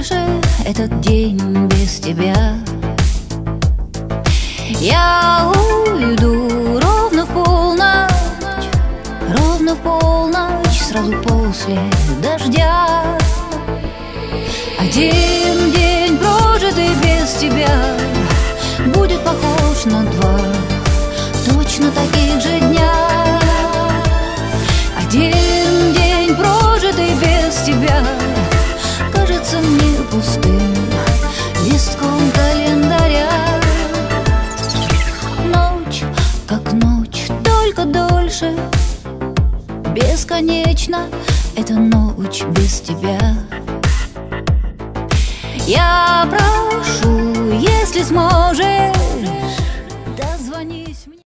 дольше этот день без тебя. Я уйду ровно в полночь, сразу после дождя. Один день, прожитый без тебя, будет похож на два точно таких же дня. Один день, прожитый без тебя, кажется мне пустым листком календаря. Ночь, как ночь, только дольше. Бесконечно эта ночь без тебя. Я прошу, если сможешь, дозвонись мне.